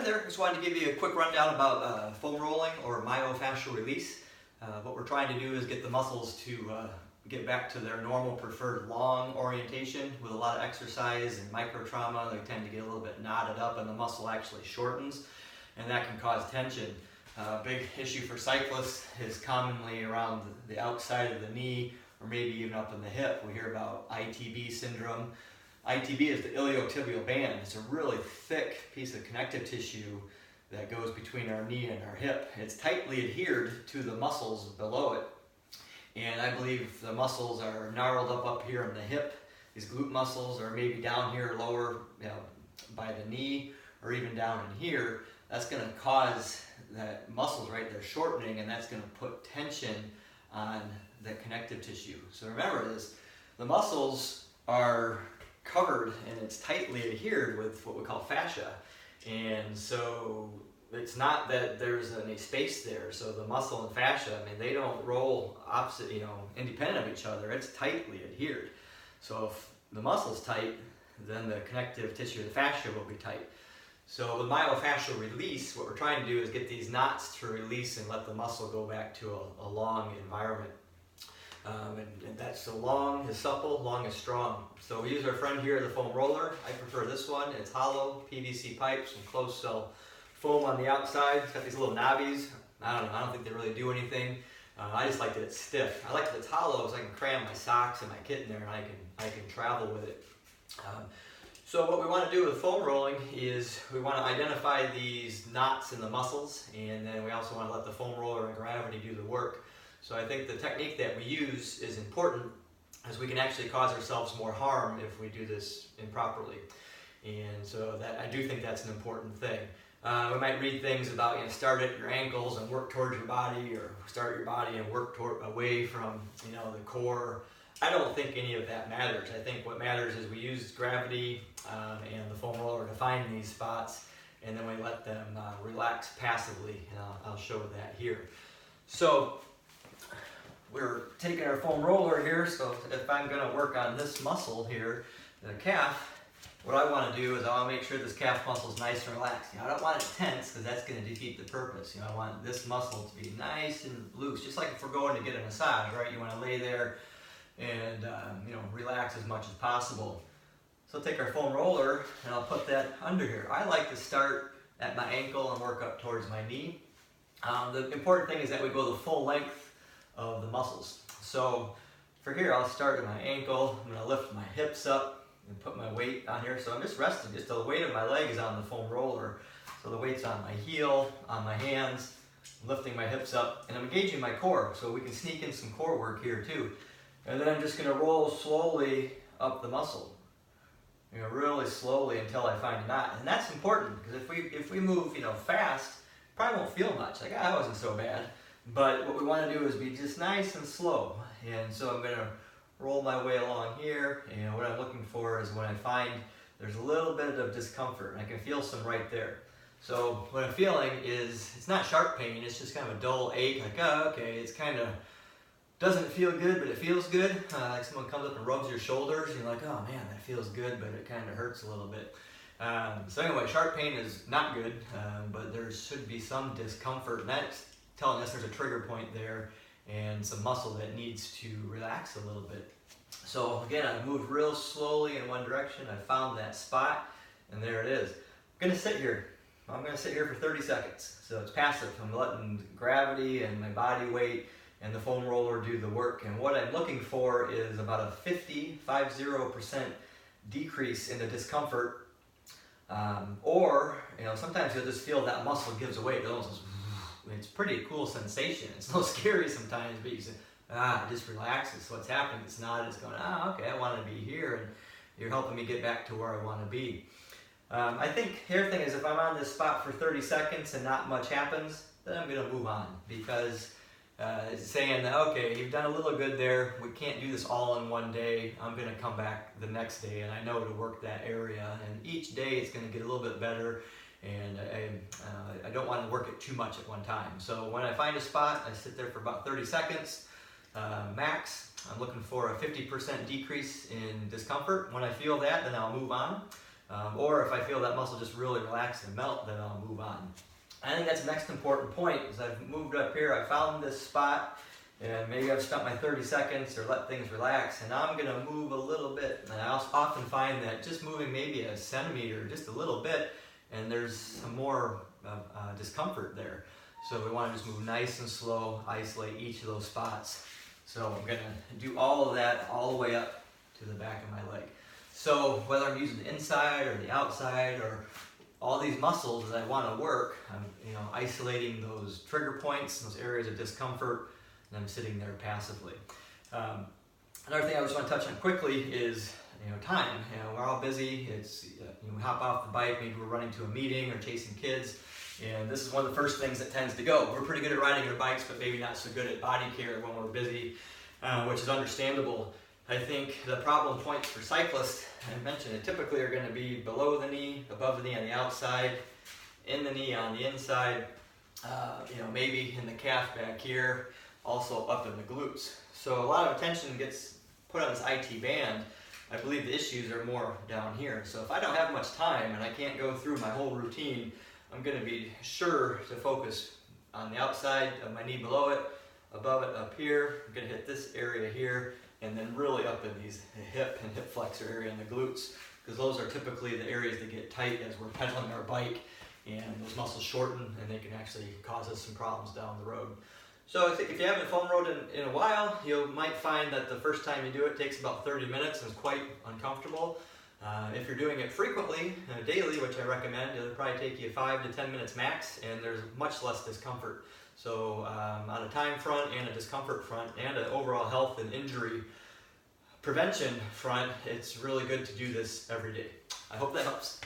there, just wanted to give you a quick rundown about foam rolling or myofascial release. What we're trying to do is get the muscles to get back to their normal preferred long orientation. With a lot of exercise and micro trauma, they tend to get a little bit knotted up and the muscle actually shortens, and that can cause tension. Big issue for cyclists is commonly around the outside of the knee or maybe even up in the hip. We hear about ITB syndrome. ITB is the iliotibial band. It's a really thick piece of connective tissue that goes between our knee and our hip. It's tightly adhered to the muscles below it. And I believe the muscles are gnarled up here in the hip. These glute muscles are maybe down here lower, by the knee, or even down in here. That's going to cause that muscles right there shortening, and that's going to put tension on the connective tissue. So remember this, the muscles are covered and it's tightly adhered with what we call fascia, and so it's not that there's any space there. So the muscle and fascia, I mean, they don't roll opposite, independent of each other. It's tightly adhered. So if the muscle's tight, then the connective tissue, the fascia, will be tight. So with myofascial release, what we're trying to do is get these knots to release and let the muscle go back to a long environment. And that's so long is supple, long is strong. So we use our friend here, the foam roller. I prefer this one. It's hollow, PVC pipes, and closed cell foam on the outside. It's got these little knobbies. I don't think they really do anything. I just like that it's stiff. I like that it's hollow so I can cram my socks and my kit in there and I can travel with it. So what we want to do with foam rolling is we want to identify these knots in the muscles, and then we also want to let the foam roller and gravity do the work. So I think the technique that we use is important, as we can actually cause ourselves more harm if we do this improperly. And so that I do think that's an important thing. We might read things about start at your ankles and work towards your body, or start your body and work away from the core. I don't think any of that matters. I think what matters is we use gravity and the foam roller to find these spots, and then we let them relax passively, and I'll show that here. So we're taking our foam roller here, so if I'm going to work on this muscle here, the calf, what I want to do is I want to make sure this calf muscle is nice and relaxed. I don't want it tense, because that's going to defeat the purpose. I want this muscle to be nice and loose, just like if we're going to get a massage, right? You want to lay there and relax as much as possible. So I'll take our foam roller and I'll put that under here. I like to start at my ankle and work up towards my knee. The important thing is that we go the full length of the muscles. So for here, I'll start at my ankle. I'm going to lift my hips up and put my weight on here. So I'm just resting. Just the weight of my leg is on the foam roller. So the weight's on my heel, on my hands, I'm lifting my hips up, and I'm engaging my core. So we can sneak in some core work here too. And then I'm just going to roll slowly up the muscle. Really slowly until I find a knot. And that's important, because if we move fast, probably won't feel much. Like, that wasn't so bad. But what we want to do is be just nice and slow. And so I'm going to roll my way along here. And what I'm looking for is when I find there's a little bit of discomfort. And I can feel some right there. So what I'm feeling is, it's not sharp pain. It's just kind of a dull ache. Like, oh, okay, it's kind of doesn't feel good, but it feels good. Like someone comes up and rubs your shoulders. You're like, oh man, that feels good, but it kind of hurts a little bit. So anyway, sharp pain is not good, but there should be some discomfort. And that's telling us there's a trigger point there and some muscle that needs to relax a little bit. So again, I moved real slowly in one direction. I found that spot, and there it is. I'm going to sit here. I'm going to sit here for 30 seconds. So it's passive. I'm letting gravity and my body weight and the foam roller do the work. And what I'm looking for is about a 50% decrease in the discomfort. Or sometimes you'll just feel that muscle gives away. It's a pretty cool sensation. It's a little scary sometimes, but you say, it just relaxes. So what's happening? It's not, it's going, okay, I want to be here, and you're helping me get back to where I want to be. I think the other thing is, if I'm on this spot for 30 seconds and not much happens, then I'm going to move on, because it's saying that, okay, you've done a little good there. We can't do this all in one day. I'm going to come back the next day, and I know to work that area. And each day it's going to get a little bit better, and I don't want to work it too much at one time. So when I find a spot, I sit there for about 30 seconds max. I'm looking for a 50% decrease in discomfort. When I feel that, then I'll move on. Or if I feel that muscle just really relax and melt, then I'll move on. I think that's the next important point is I've moved up here, I found this spot, and maybe I've spent my 30 seconds or let things relax, and now I'm going to move a little bit. And I often find that just moving maybe a centimeter, just a little bit, and there's some more discomfort there. So we want to just move nice and slow, isolate each of those spots. So I'm going to do all of that all the way up to the back of my leg. So whether I'm using the inside or the outside or all these muscles that I want to work, I'm isolating those trigger points, those areas of discomfort, and I'm sitting there passively. Another thing I just want to touch on quickly is time. We're all busy. It's we hop off the bike, maybe we're running to a meeting or chasing kids, and this is one of the first things that tends to go. We're pretty good at riding our bikes, but maybe not so good at body care when we're busy, which is understandable. I think the problem points for cyclists, I mentioned it, typically are going to be below the knee, above the knee on the outside, in the knee on the inside, maybe in the calf back here, also up in the glutes. So a lot of attention gets put on this IT band. I believe the issues are more down here. So if I don't have much time and I can't go through my whole routine, I'm going to be sure to focus on the outside of my knee below it, above it up here. I'm going to hit this area here, and then really up in these hip and hip flexor area and the glutes, because those are typically the areas that get tight as we're pedaling our bike, and those muscles shorten and they can actually cause us some problems down the road. So I think if you haven't foam rolled in a while, you might find that the first time you do it takes about 30 minutes and is quite uncomfortable. If you're doing it frequently, daily, which I recommend, it'll probably take you 5 to 10 minutes max, and there's much less discomfort. So on a time front and a discomfort front and an overall health and injury prevention front, it's really good to do this every day. I hope that helps.